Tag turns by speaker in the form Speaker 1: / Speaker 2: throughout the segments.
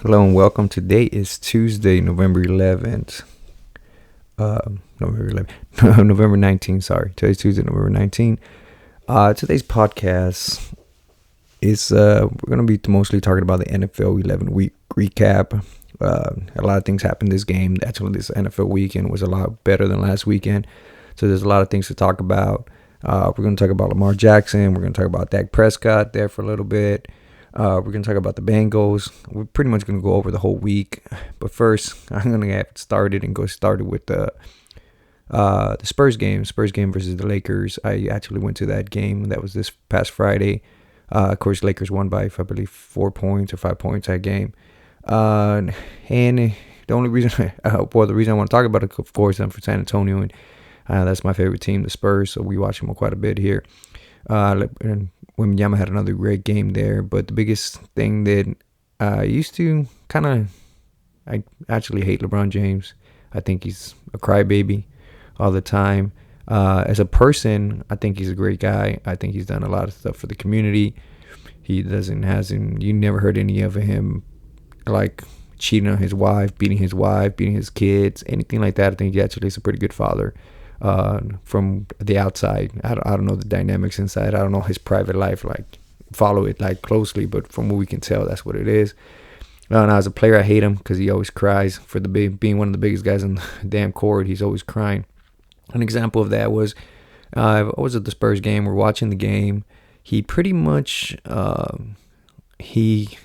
Speaker 1: Hello and welcome. Today is Tuesday, November 11th. November 11th. November 19th, sorry. Today's Tuesday, November 19th. Today's podcast is, we're going to be mostly talking about the NFL 11 week recap. A lot of things happened this game. Actually, this NFL weekend was a lot better than last weekend. So there's a lot of things to talk about. We're going to talk about Lamar Jackson. We're going to talk about Dak Prescott there for a little bit. We're going to talk about the Bengals. We're pretty much going to go over the whole week. But first, I'm going to get started with the Spurs game. Spurs game versus the Lakers. I actually went to that game. That was this past Friday. Of course, Lakers won by, I believe, 4 points or 5 points that game. And the only reason, the reason I want to talk about it, of course, I'm from San Antonio, and that's my favorite team, the Spurs. So we watch them quite a bit here. And Wembanyama had another great game there, but the biggest thing that I used to I actually hate LeBron James. I think he's a crybaby all the time. As a person, I think he's a great guy. I think he's done a lot of stuff for the community. You never heard any of him like cheating on his wife, beating his kids, anything like that. I think he actually is a pretty good father. From the outside, I don't know the dynamics inside. I don't know his private life, follow it closely, but from what we can tell, that's what it is. And as a player, I hate him because he always cries for being one of the biggest guys on the damn court. He's always crying. An example of that was I was at the Spurs game. We're watching the game. He pretty much he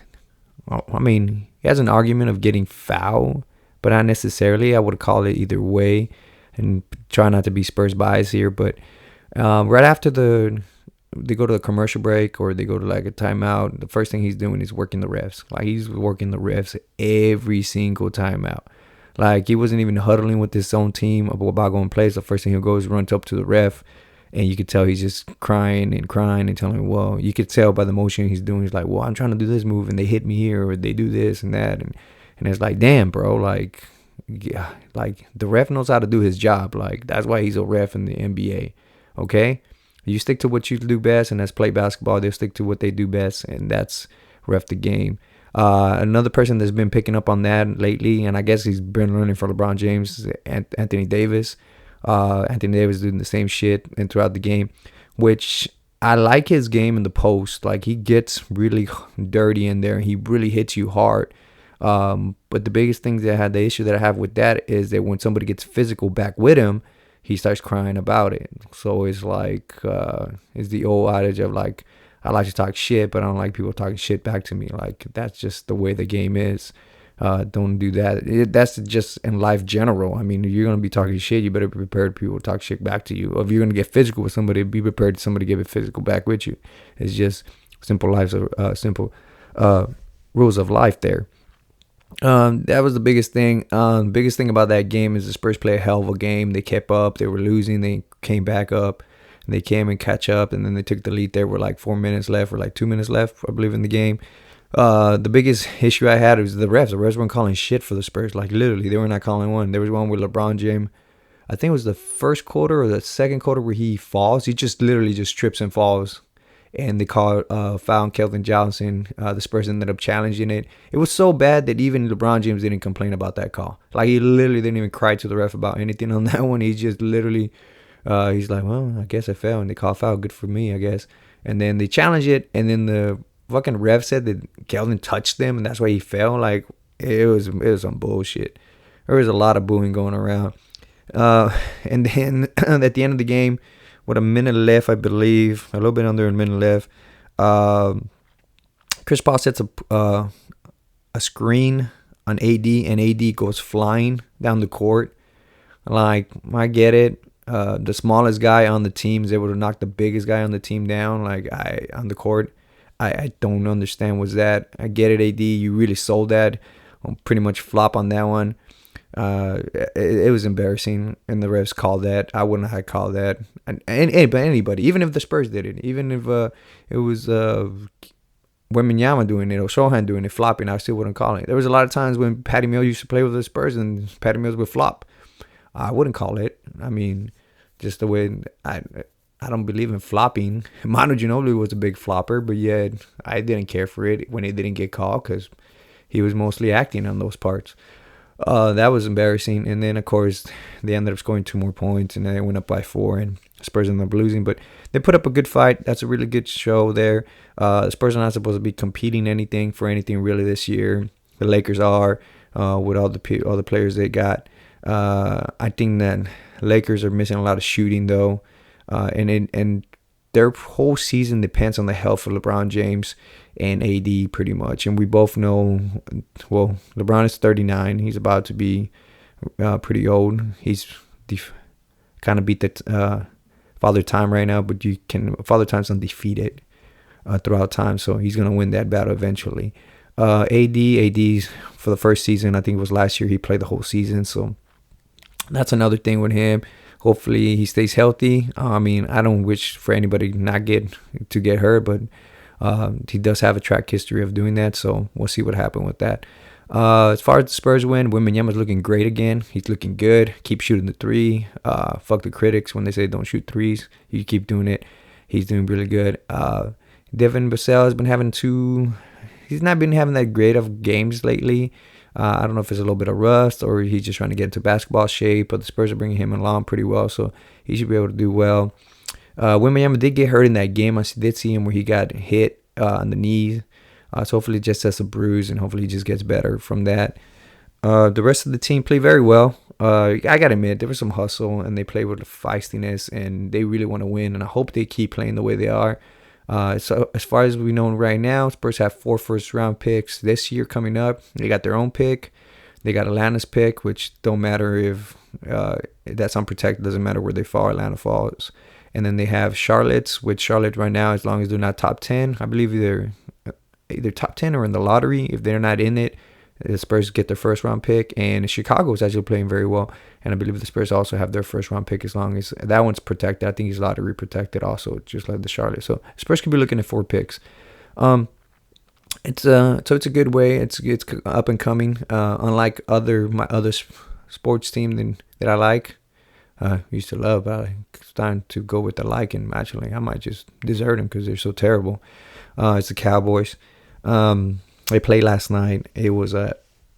Speaker 1: has an argument of getting fouled, but not necessarily. I would call it either way. And try not to be Spurs biased here, but right after they go to a commercial break or they go to a timeout, the first thing he's doing is working the refs. He's working the refs every single timeout. He wasn't even huddling with his own team about going plays. The first thing he'll go is runs up to the ref, and you could tell he's just crying and telling him, well, you could tell by the motion he's doing. He's like, well, I'm trying to do this move and they hit me here or they do this and that, and it's like, damn, bro, yeah, the ref knows how to do his job. That's why he's a ref in the NBA. Okay, you stick to what you do best, and that's play basketball. They'll stick to what they do best, and that's ref the game. Another person that's been picking up on that lately, and I guess he's been learning from LeBron James, is Anthony Davis. Anthony Davis doing the same shit and throughout the game, which I like his game in the post. He gets really dirty in there. He really hits you hard. But the biggest thing the issue that I have with that is that when somebody gets physical back with him, he starts crying about it. So it's it's the old adage of I like to talk shit, but I don't like people talking shit back to me. That's just the way the game is. Don't do that. That's just in life general. I mean, if you're going to be talking shit, you better be prepared for people to talk shit back to you. Or if you're going to get physical with somebody, be prepared for somebody to give it physical back with you. It's just simple rules of life there. That was the biggest thing. Biggest thing about that game is the Spurs play a hell of a game. They kept up. They were losing. They came back up. And they came and catch up. And then they took the lead there with 4 minutes left or 2 minutes left, I believe, in the game. The biggest issue I had was the refs. The refs weren't calling shit for the Spurs. Literally, they were not calling one. There was one with LeBron James. I think it was the first quarter or the second quarter where he falls. He just literally just trips and falls. And they called foul on Kelvin Johnson. The Spurs ended up challenging it. It was so bad that even LeBron James didn't complain about that call. He literally didn't even cry to the ref about anything on that one. He just literally, he's like, well, I guess I fell. And they call foul. Good for me, I guess. And then they challenged it. And then the fucking ref said that Kelvin touched them. And that's why he fell. It was some bullshit. There was a lot of booing going around. And then at the end of the game, with a minute left, I believe, a little bit under a minute left, Chris Paul sets a screen on AD, and AD goes flying down the court. I get it. The smallest guy on the team is able to knock the biggest guy on the team down, on the court. I don't understand what's that. I get it, AD. You really sold that. I'll pretty much flop on that one. It was embarrassing, and the refs called that. I wouldn't have called that. And anybody, even if the Spurs did it, even if it was Wembanyama doing it or Shohan doing it, flopping, I still wouldn't call it. There was a lot of times when Patty Mills used to play with the Spurs, and Patty Mills would flop. I wouldn't call it. I mean, just the way I don't believe in flopping. Manu Ginobili was a big flopper, but yeah, I didn't care for it when it didn't get called because he was mostly acting on those parts. That was embarrassing. And then, of course, they ended up scoring 2 more points, and then they went up by 4, and Spurs ended up losing. But they put up a good fight. That's a really good show there. Spurs are not supposed to be competing for anything really this year. The Lakers are, with all the players they got. I think that Lakers are missing a lot of shooting, though. And their whole season depends on the health of LeBron James and AD pretty much. And we both know, well, LeBron is 39. He's about to be pretty old. He's kind of beat the Father Time right now, but Father Time's undefeated throughout time, so he's going to win that battle eventually. AD's for the first season, I think it was last year, he played the whole season, so that's another thing with him. Hopefully he stays healthy. I mean, I don't wish for anybody to get hurt, but he does have a track history of doing that, so we'll see what happens with that. As far as the Spurs win, Wembanyama's looking great again. He's looking good. Keep shooting the 3. Fuck the critics when they say don't shoot 3s. You keep doing it. He's doing really good. Devin Vassell has been having he's not been having that great of games lately. I don't know if it's a little bit of rust or he's just trying to get into basketball shape, but the Spurs are bringing him along pretty well, so he should be able to do well. Wembanyama did get hurt in that game. I did see him where he got hit on the knees. So hopefully just has a bruise, and hopefully he just gets better from that. The rest of the team played very well. I got to admit, there was some hustle, and they played with feistiness, and they really want to win, and I hope they keep playing the way they are. So as far as we know right now, Spurs have 4 first-round picks this year coming up. They got their own pick. They got Atlanta's pick, which don't matter if that's unprotected. Doesn't matter where they fall. Atlanta falls. And then they have Charlotte's, which Charlotte right now, as long as they're not top 10, I believe either top 10 or in the lottery. If they're not in it, the Spurs get their first-round pick. And Chicago is actually playing very well. And I believe the Spurs also have their first-round pick as long as that one's protected. I think he's lottery protected also, just like the Charlotte. So Spurs could be looking at 4 picks. It's a good way. It's up and coming. Unlike my other sports team that I like, used to love. It's time to go with the liking. Actually, I might just desert them because they're so terrible. It's the Cowboys. They played last night. It was a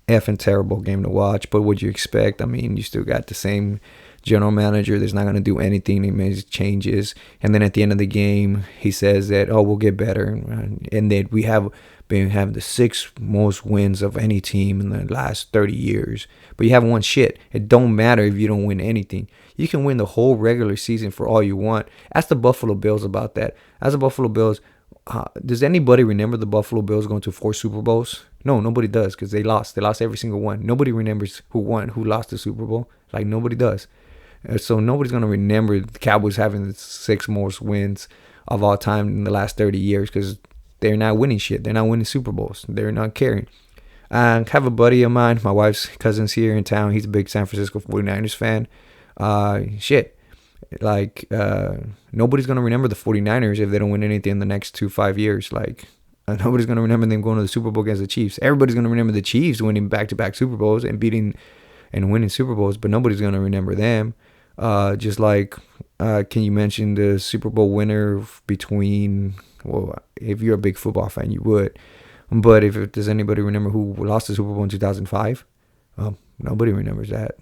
Speaker 1: effing terrible game to watch, but what'd you expect? I mean, you still got the same general manager that's not going to do anything. He makes changes, and then at the end of the game, he says that, we'll get better, and that we have been having the 6th most wins of any team in the last 30 years, but you haven't won shit. It don't matter if you don't win anything. You can win the whole regular season for all you want. Ask the Buffalo Bills about that. Ask the Buffalo Bills, does anybody remember the Buffalo Bills going to 4 Super Bowls? No, nobody does, because they lost. They lost every single one. Nobody remembers who lost the Super Bowl. Like, nobody does. So nobody's going to remember the Cowboys having the 6th most wins of all time in the last 30 years because they're not winning shit. They're not winning Super Bowls. They're not caring. I have a buddy of mine, my wife's cousin's here in town. He's a big San Francisco 49ers fan. Nobody's going to remember the 49ers if they don't win anything in the next 5 years. Nobody's going to remember them going to the Super Bowl against the Chiefs. Everybody's going to remember the Chiefs winning back-to-back Super Bowls and winning Super Bowls, but nobody's going to remember them. Can you mention the Super Bowl winner between, if you're a big football fan, you would. But does anybody remember who lost the Super Bowl in 2005? Nobody remembers that.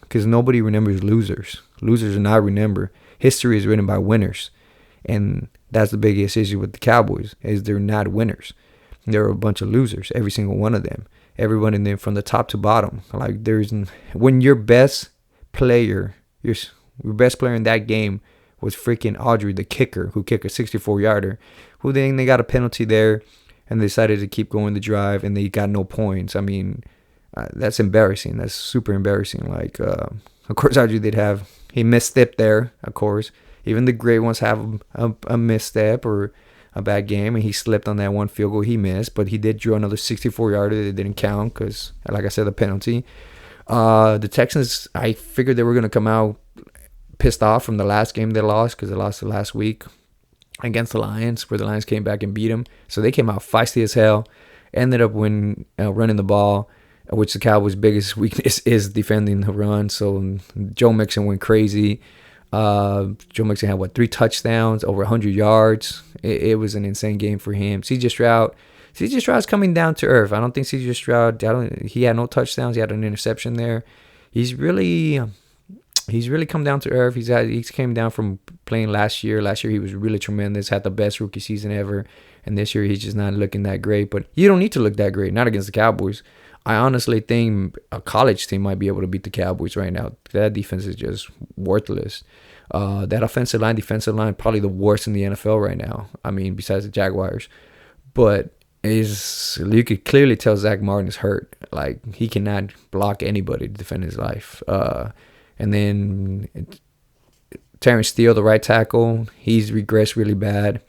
Speaker 1: Because nobody remembers losers. Losers are not remembered. History is written by winners. And that's the biggest issue with the Cowboys, is they're not winners. They're a bunch of losers, every single one of them. Everyone in there from the top to bottom. When your best player, your best player in that game was freaking Audrey, the kicker, who kicked a 64-yarder, who then they got a penalty there and they decided to keep going the drive and they got no points. I mean, that's embarrassing. That's super embarrassing. Of course, Audrey he misstepped there, of course. Even the great ones have a misstep or a bad game, and he slipped on that one field goal he missed, but he did draw another 64-yarder that didn't count because, like I said, the penalty. The Texans, I figured they were going to come out pissed off from the last game they lost because they lost the last week against the Lions, where the Lions came back and beat them. So they came out feisty as hell, ended up running the ball, which the Cowboys' biggest weakness is defending the run. So Joe Mixon went crazy. Joe Mixon had 3 touchdowns, over 100 yards. It was an insane game for him. CJ Stroud CJ Stroud's coming down to earth. I don't think CJ Stroud. He had no touchdowns. He had an interception there. He's really come down to earth. He's came down from playing last year. Last year he was really tremendous. Had the best rookie season ever. And this year he's just not looking that great. But you don't need to look that great. Not against the Cowboys. I honestly think a college team might be able to beat the Cowboys right now. That defense is just worthless. That offensive line, probably the worst in the NFL right now. I mean, besides the Jaguars. But you could clearly tell Zach Martin is hurt. Like, he cannot block anybody to defend his life. And then Terrence Steele, the right tackle, he's regressed really bad.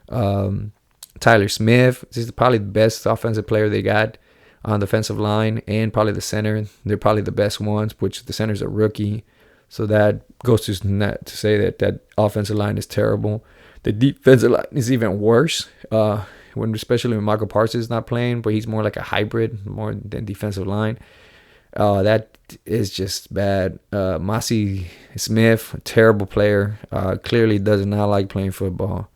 Speaker 1: Tyler Smith, this is probably the best offensive player they got on the defensive line, and probably the center. They're probably the best ones, which the center's a rookie. So that goes to say that offensive line is terrible. The defensive line is even worse, especially when Michael Parsons is not playing, but he's more like a hybrid, more than defensive line. That is just bad. Massey Smith, terrible player. Clearly does not like playing football.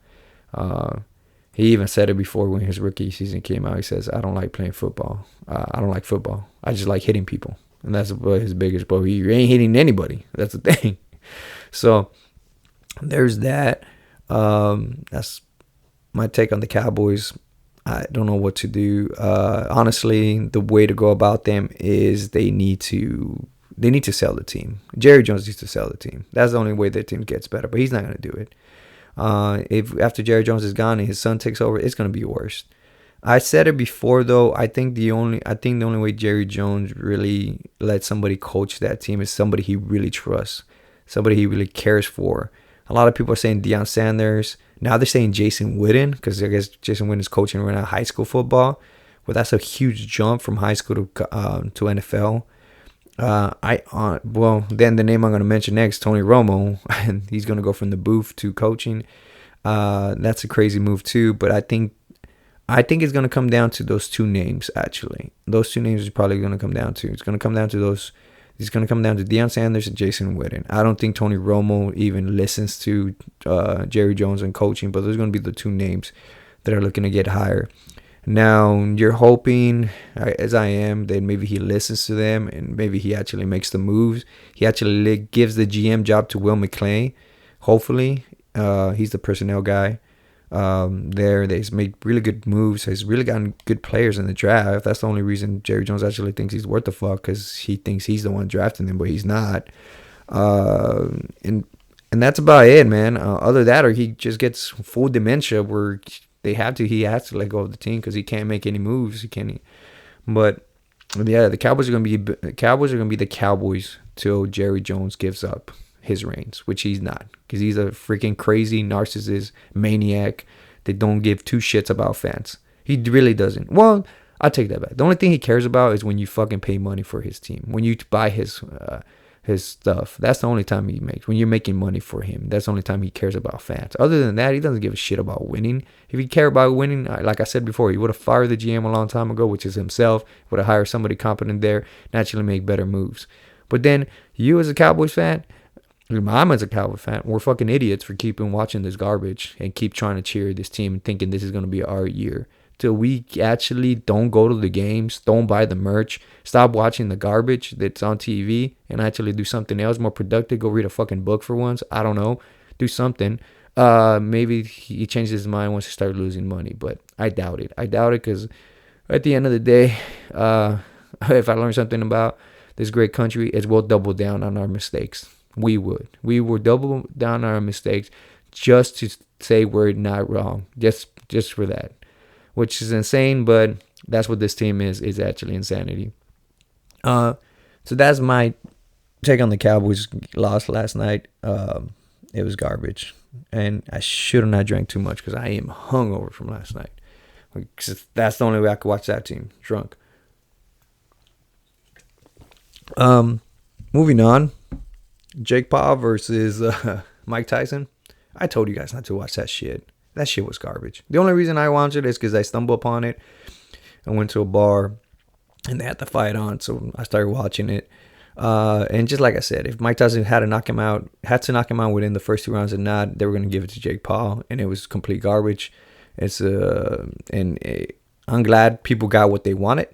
Speaker 1: He even said it before when his rookie season came out. He says, I don't like playing football. I don't like football. I just like hitting people. And that's his biggest blow. He ain't hitting anybody. That's the thing. So there's that. That's my take on the Cowboys. I don't know what to do. Honestly, the way to go about them is they need to sell the team. Jerry Jones needs to sell the team. That's the only way the team gets better. But he's not going to do it. If after Jerry Jones is gone and his son takes over, it's going to be worse. I said it before though. I think the only way Jerry Jones really lets somebody coach that team is somebody he really trusts, somebody he really cares for. A lot of people are saying Deion Sanders. Now they're saying Jason Witten, because I guess Jason Witten is coaching right now high school football. Well, that's a huge jump from high school to NFL. Then the name I'm going to mention next, Tony Romo, and he's going to go from the booth to coaching. That's a crazy move too, but I think it's going to come down to those two names. Actually, those two names is probably going to come down to. It's going to come down to those. It's going to come down to Deion Sanders and Jason Witten. I don't think Tony Romo even listens to Jerry Jones and coaching, but those are going to be the two names that are looking to get higher. Now, you're hoping, as I am, that maybe he listens to them and maybe he actually makes the moves. He actually gives the GM job to Will McClay. Hopefully, he's the personnel guy. He's made really good moves. He's really gotten good players in the draft. That's the only reason Jerry Jones actually thinks he's worth the fuck, because he thinks he's the one drafting them, but he's not. And that's about it, man. Other than that, or he just gets full dementia where he has to let go of the team because he can't make any moves. But yeah, the Cowboys are gonna be the Cowboys till Jerry Jones gives up his reins, which he's not, because he's a freaking crazy narcissist maniac that don't give two shits about fans. He really doesn't. Well, I take that back. The only thing he cares about is when you fucking pay money for his team, when you buy his stuff. That's the only time he makes. When you're making money for him, that's the only time he cares about fans. Other than that, he doesn't give a shit about winning. If he cared about winning, like I said before, he would have fired the GM a long time ago, which is himself. Would have hired somebody competent there, naturally make better moves. But then you as a Cowboys fan, I'm as a Cowboys fan, we're fucking idiots for keeping watching this garbage and keep trying to cheer this team and thinking this is going to be our year. Till we actually don't go to the games, don't buy the merch, stop watching the garbage that's on TV and actually do something else more productive. Go read a fucking book for once. I don't know. Do something. Maybe he changes his mind once he starts losing money, but I doubt it. Because at the end of the day, if I learn something about this great country, it's we'll double down on our mistakes. We would double down on our mistakes just to say we're not wrong, just for that, which is insane, but that's what this team is actually insanity. So that's my take on the Cowboys loss last night. It was garbage, and I should have not drank too much because I am hungover from last night. That's the only way I could watch that team drunk. Moving on. Jake Paul versus Mike Tyson. I told you guys not to watch that shit. That shit was garbage. The only reason I watched it is because I stumbled upon it. I went to a bar and they had the fight on, so I started watching it. And just like I said, if Mike Tyson had to knock him out within the first 2 rounds or not, they were going to give it to Jake Paul, and it was complete garbage. I'm glad people got what they wanted,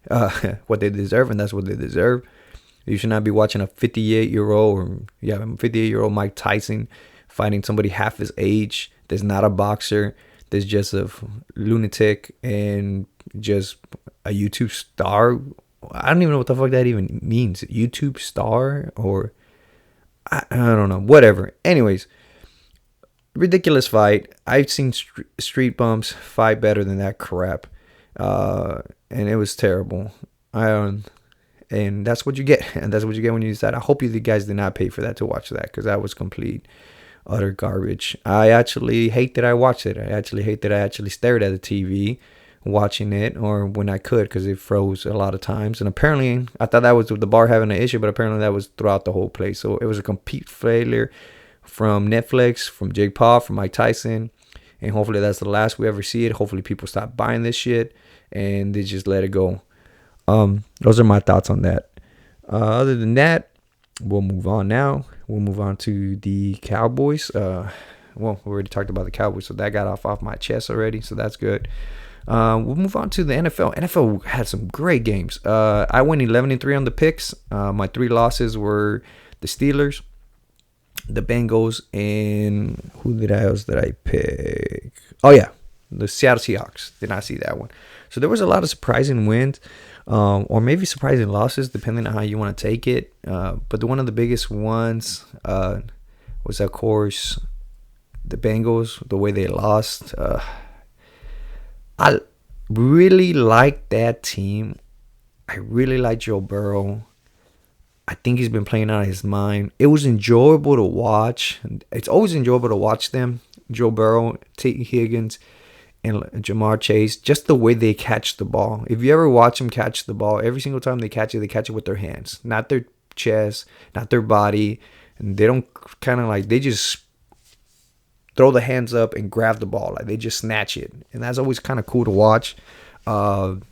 Speaker 1: what they deserve, and that's what they deserve. You should not be watching a 58-year-old or 58-year-old Mike Tyson fighting somebody half his age. There's not a boxer. There's just a lunatic and just a YouTube star. I don't even know what the fuck that even means. YouTube star or I don't know. Whatever. Anyways, ridiculous fight. I've seen street bumps fight better than that crap, and it was terrible. And that's what you get. And that's what you get when you decide. I hope you guys did not pay for that to watch that, because that was complete, utter garbage. I actually hate that I watched it. I actually hate that I actually stared at the TV watching it, or when I could, because it froze a lot of times. And apparently, I thought that was the bar having an issue, but apparently that was throughout the whole place. So it was a complete failure from Netflix, from Jake Paul, from Mike Tyson. And hopefully that's the last we ever see it. Hopefully people stop buying this shit and they just let it go. Those are my thoughts on that. Other than that, we'll move on now. We'll move on to the Cowboys. Well, we already talked about the Cowboys, so that got off my chest already, so that's good. We'll move on to the NFL. NFL had some great games. I went 11-3 on the picks. My 3 losses were the Steelers, the Bengals, and who else did I pick? Oh, yeah, the Seattle Seahawks. Did not see that one. So there was a lot of surprising wins, or maybe surprising losses, depending on how you want to take it. But one of the biggest ones was, of course, the Bengals, the way they lost. I really like that team. I really like Joe Burrow. I think he's been playing out of his mind. It was enjoyable to watch. It's always enjoyable to watch them. Joe Burrow, T. Higgins, and Jamar Chase. Just the way they catch the ball. If you ever watch them catch the ball, every single time they catch it with their hands. Not their chest, not their body. And they don't they just throw the hands up and grab the ball. Like, they just snatch it. And that's always kind of cool to watch. Of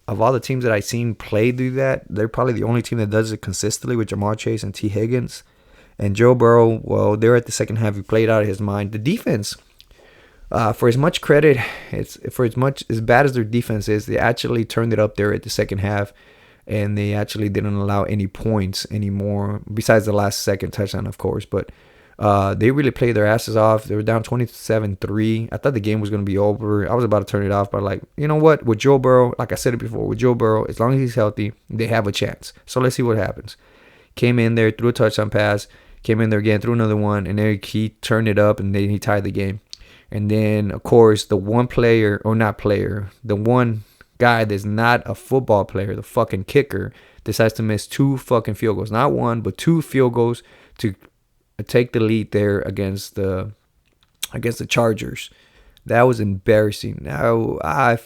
Speaker 1: all the teams that I've seen play do that, they're probably the only team that does it consistently with Jamar Chase and T. Higgins. And Joe Burrow, well, they're at the second half. He played out of his mind. The defense, for as much credit, as bad as their defense is, they actually turned it up there at the second half. And they actually didn't allow any points anymore, besides the last second touchdown, of course. But they really played their asses off. They were down 27-3. I thought the game was going to be over. I was about to turn it off, but you know what? With Joe Burrow, like I said it before, with Joe Burrow, as long as he's healthy, they have a chance. So let's see what happens. Came in there, threw a touchdown pass. Came in there again, threw another one, and then he turned it up, and then he tied the game. And then, of course, the one guy that's not a football player, the fucking kicker, decides to miss 2 fucking field goals. Not one, but 2 field goals to take the lead there against the Chargers. That was embarrassing. Now, I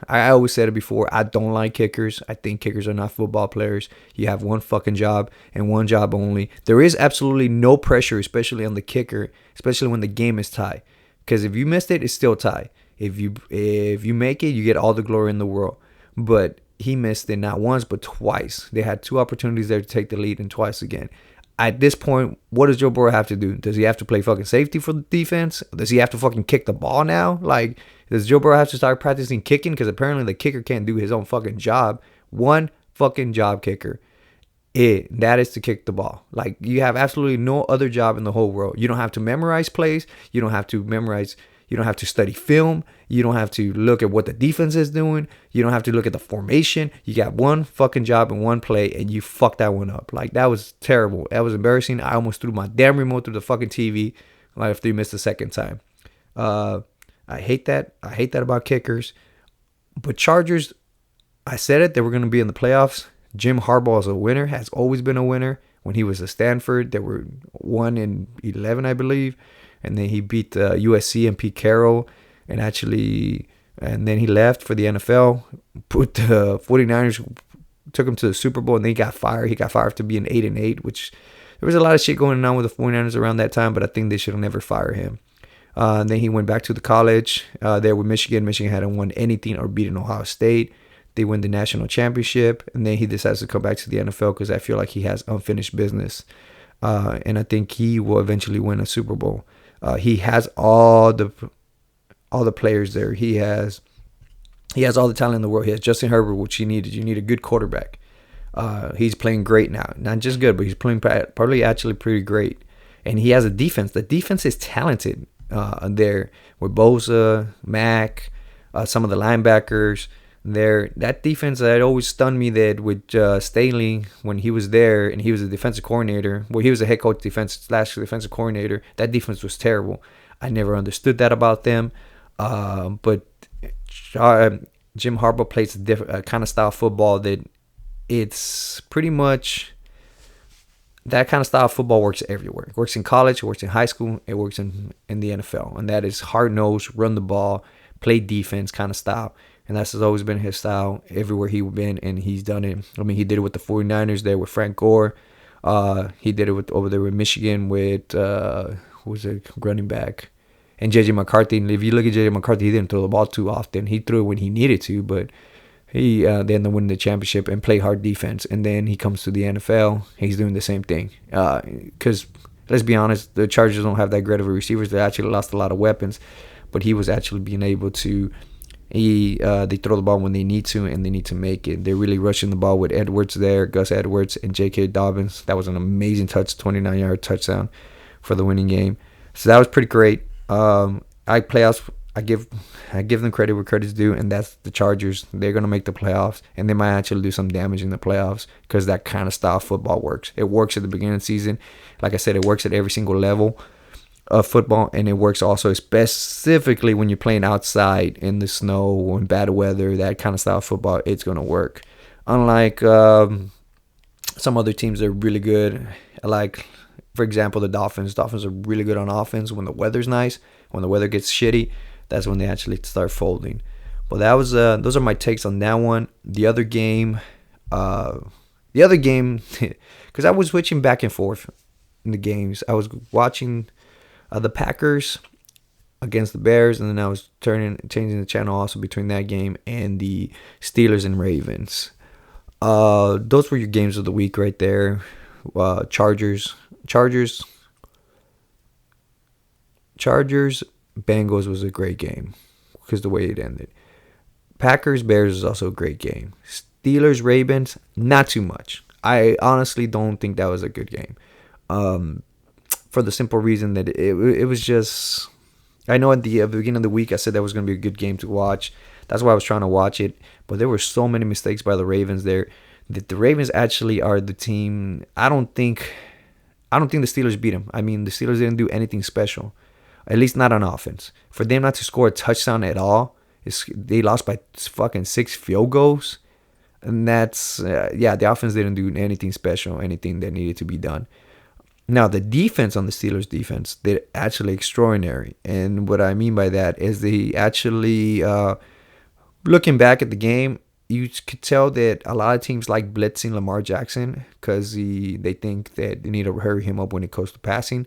Speaker 1: always said it before, I don't like kickers. I think kickers are not football players. You have one fucking job and one job only. There is absolutely no pressure, especially on the kicker, especially when the game is tied. Because if you missed it, it's still tied. If you make it, you get all the glory in the world. But he missed it not once, but twice. They had 2 opportunities there to take the lead, and twice again. At this point, what does Joe Burrow have to do? Does he have to play fucking safety for the defense? Does he have to fucking kick the ball now? Like, does Joe Burrow have to start practicing kicking? Because apparently the kicker can't do his own fucking job. One fucking job, kicker. That is to kick the ball. Like, you have absolutely no other job in the whole world. You don't have to memorize plays. You don't have to study film. You don't have to look at what the defense is doing. You don't have to look at the formation. You got one fucking job and one play, and you fucked that one up. Like, that was terrible. That was embarrassing. I almost threw my damn remote through the fucking TV after you missed the second time. I hate that. I hate that about kickers. But Chargers, I said it, they were going to be in the playoffs. Jim Harbaugh is a winner, has always been a winner. When he was at Stanford, they were 1-11, I believe. And then he beat USC and Pete Carroll. And then he left for the NFL. Put the 49ers, took him to the Super Bowl, and then he got fired. He got fired after being 8-8, which there was a lot of shit going on with the 49ers around that time, but I think they should have never fired him. And then he went back to the college there with Michigan. Michigan hadn't won anything or beaten Ohio State. They win the national championship, and then he decides to come back to the NFL because I feel like he has unfinished business. And I think he will eventually win a Super Bowl. He has all the players there. He has He has all the talent in the world. He has Justin Herbert, which you needed. You need a good quarterback. He's playing great now. Not just good, but he's playing probably actually pretty great. And he has a defense. The defense is talented there with Bosa, Mack, some of the linebackers. There, that defense that always stunned me that with Staley when he was there and he was a defensive coordinator. Well, he was a head coach defensive coordinator. That defense was terrible. I never understood that about them. But Jim Harbaugh plays a different kind of style of football that it's pretty much that kind of style of football works everywhere. It works in college, it works in high school, it works in the NFL. And that is hard-nosed, run the ball, play defense kind of style. And that's always been his style everywhere he's been, and he's done it. I mean, he did it with the 49ers there with Frank Gore. He did it over there with Michigan with, who was it, running back? And J.J. McCarthy. And if you look at J.J. McCarthy, he didn't throw the ball too often. He threw it when he needed to, but they ended up winning the championship and play hard defense. And then he comes to the NFL. He's doing the same thing. Because, let's be honest, the Chargers don't have that great of a receivers. They actually lost a lot of weapons. But he was actually being able to... they throw the ball when they need to, and they need to make it. They're really rushing the ball with Edwards there, Gus Edwards, and J.K. Dobbins. That was an amazing 29-yard touchdown for the winning game. So that was pretty great. I give them credit where credit's due, and that's the Chargers. They're gonna make the playoffs, and they might actually do some damage in the playoffs because that kind of style of football works. It works at the beginning of the season. Like I said, it works at every single level of football, and it works also specifically when you're playing outside in the snow or in bad weather. That kind of style of football, it's gonna work. Unlike some other teams that are really good, like for example the Dolphins. Dolphins are really good on offense when the weather's nice. When the weather gets shitty, that's when they actually start folding. But that was those are my takes on that one. The other game, because I was switching back and forth in the games. I was watching the Packers against the Bears, and then I was changing the channel also between that game and the Steelers and Ravens. Those were your games of the week right there. Chargers, Bengals was a great game because the way it ended. Packers, Bears is also a great game. Steelers, Ravens, not too much. I honestly don't think that was a good game. For the simple reason that it was just... I know at the beginning of the week I said that was going to be a good game to watch. That's why I was trying to watch it. But there were so many mistakes by the Ravens there that the Ravens actually are the team... I don't think the Steelers beat them. I mean, the Steelers didn't do anything special. At least not on offense. For them not to score a touchdown at all, they lost by fucking 6 field goals. And that's... the offense didn't do anything special, anything that needed to be done. Now, the defense on the Steelers' defense, they're actually extraordinary. And what I mean by that is they actually, looking back at the game, you could tell that a lot of teams like blitzing Lamar Jackson because they think that they need to hurry him up when it comes to passing.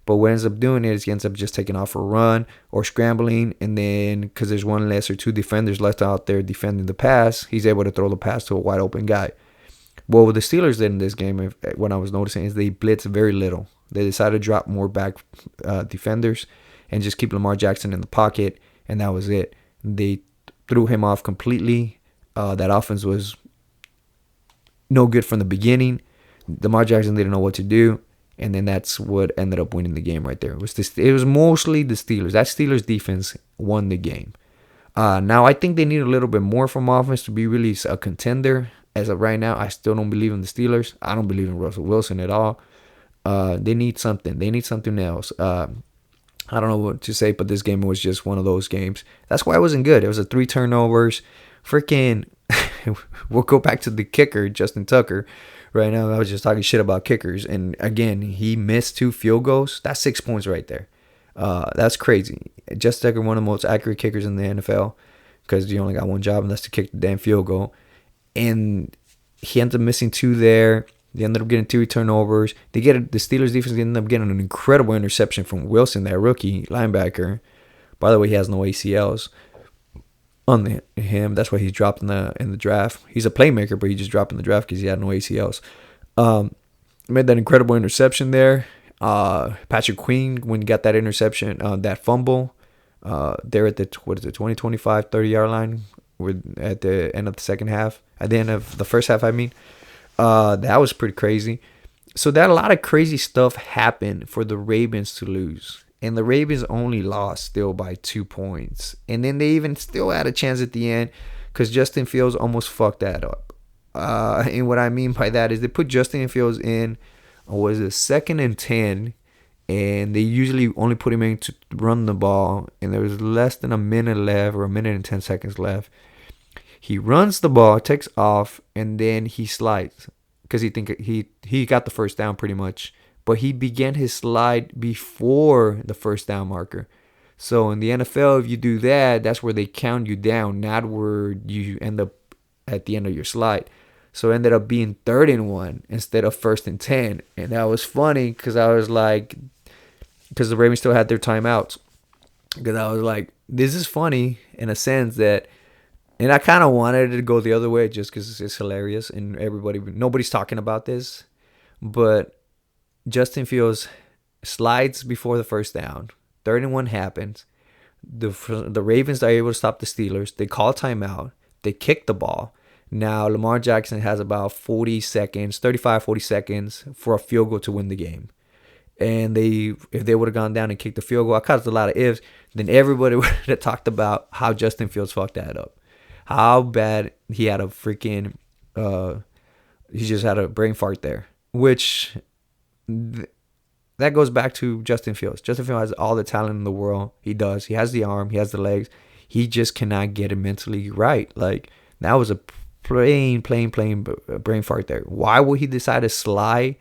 Speaker 1: But what ends up doing is he ends up just taking off a run or scrambling. And then because there's one less or two defenders left out there defending the pass, he's able to throw the pass to a wide open guy. Well, what the Steelers did in this game, what I was noticing, is they blitz very little. They decided to drop more back defenders and just keep Lamar Jackson in the pocket, and that was it. They threw him off completely. That offense was no good from the beginning. Lamar Jackson didn't know what to do, and then that's what ended up winning the game right there. It was mostly the Steelers. That Steelers defense won the game. Now, I think they need a little bit more from offense to be really a contender. As of right now, I still don't believe in the Steelers. I don't believe in Russell Wilson at all. They need something. They need something else. I don't know what to say, but this game was just one of those games. That's why it wasn't good. It was 3 turnovers. Freaking, we'll go back to the kicker, Justin Tucker. Right now, I was just talking shit about kickers. And again, he missed 2 field goals. That's 6 points right there. That's crazy. Justin Tucker, one of the most accurate kickers in the NFL because you only got one job, and that's to kick the damn field goal. And he ended up missing 2 there. They ended up getting 2 turnovers. The Steelers defense ended up getting an incredible interception from Wilson, that rookie linebacker. By the way, he has no ACLs on him. That's why he's dropped in the draft. He's a playmaker, but he just dropped in the draft because he had no ACLs. Made that incredible interception there. Patrick Queen, when he got that interception, that fumble, there at the 20, 25, 30-yard line. at the end of the second half, at the end of the first half, I mean. That was pretty crazy. So that a lot of crazy stuff happened for the Ravens to lose. And the Ravens only lost still by 2 points. And then they even still had a chance at the end because Justin Fields almost fucked that up. And what I mean by that is they put Justin Fields in, was it 2nd and 10, and they usually only put him in to run the ball, and there was less than a minute left, or a minute and 10 seconds left. He runs the ball, takes off, and then he slides because he got the first down pretty much. But he began his slide before the first down marker. So in the NFL, if you do that, that's where they count you down, not where you end up at the end of your slide. So it ended up being 3rd and 1 instead of 1st and 10. And that was funny because I was like, because the Ravens still had their timeouts. Because I was like, this is funny in a sense that, and I kind of wanted it to go the other way just because it's hilarious and nobody's talking about this. But Justin Fields slides before the first down. 3rd and 1 happens. The Ravens are able to stop the Steelers. They call timeout. They kick the ball. Now Lamar Jackson has about 40 seconds, 35, 40 seconds for a field goal to win the game. And if they would have gone down and kicked the field goal, I caused a lot of ifs, then everybody would have talked about how Justin Fields fucked that up. How bad he had a freaking, he just had a brain fart there. Which, that goes back to Justin Fields. Justin Fields has all the talent in the world. He does. He has the arm. He has the legs. He just cannot get it mentally right. Like, that was a plain brain fart there. Why would he decide to slide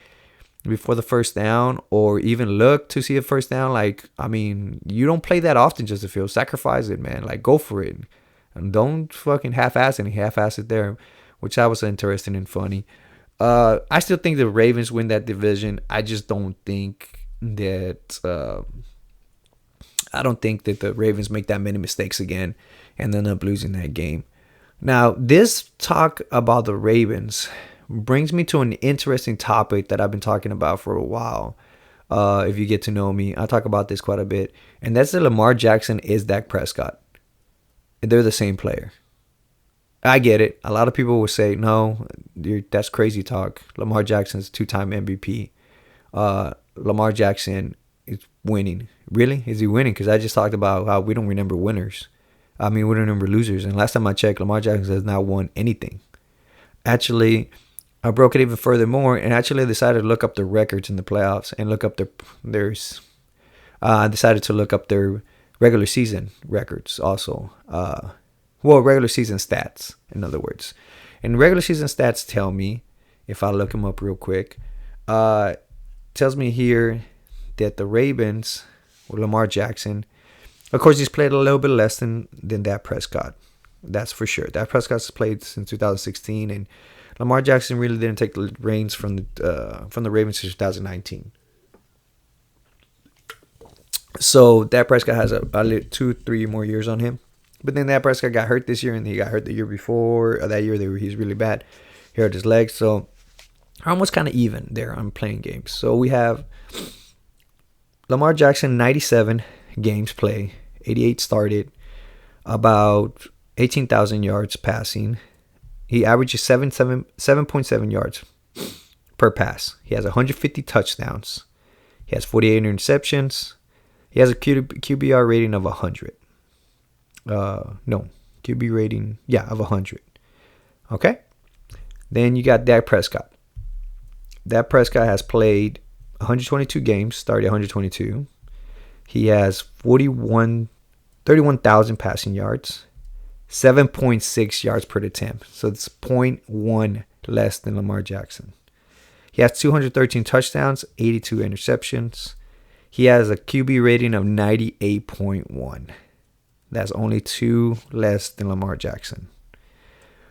Speaker 1: before the first down or even look to see a first down? Like, I mean, you don't play that often, Justin Fields. Sacrifice it, man. Like, go for it. And don't fucking half-ass it. Half-ass it there, which I was interesting and funny. I still think the Ravens win that division. I just don't think that the Ravens make that many mistakes again and end up losing that game. Now, this talk about the Ravens brings me to an interesting topic that I've been talking about for a while. If you get to know me, I talk about this quite a bit. And that's that Lamar Jackson is Dak Prescott. They're the same player. I get it. A lot of people will say, no, that's crazy talk. Lamar Jackson's 2-time MVP. Lamar Jackson is winning. Really? Is he winning? Because I just talked about how we don't remember winners. I mean, we don't remember losers. And last time I checked, Lamar Jackson has not won anything. Actually, I broke it even further more and actually decided to look up the records in the playoffs and look up I decided to look up their regular season records also. Regular season stats, in other words. And regular season stats tell me, if I look them up real quick, tells me here that the Ravens, with Lamar Jackson, of course, he's played a little bit less than Dak Prescott. That's for sure. Dak Prescott's played since 2016, and Lamar Jackson really didn't take the reins from the Ravens in 2019. So Dak Prescott has a 2-3 more years on him. But then Dak Prescott got hurt this year, and he got hurt the year before. That year, he's really bad. He hurt his legs. So almost kind of even there on playing games. So we have Lamar Jackson, 97 games played, 88 started, about 18,000 yards passing. He averages 7.7 yards per pass. He has 150 touchdowns. He has 48 interceptions. He has a QBR rating of 100. QB rating, of 100. Okay? Then you got Dak Prescott. Dak Prescott has played 122 games, started 122. He has 31,000 passing yards, 7.6 yards per attempt. So it's 0.1 less than Lamar Jackson. He has 213 touchdowns, 82 interceptions. He has a QB rating of 98.1. That's only 2 less than Lamar Jackson.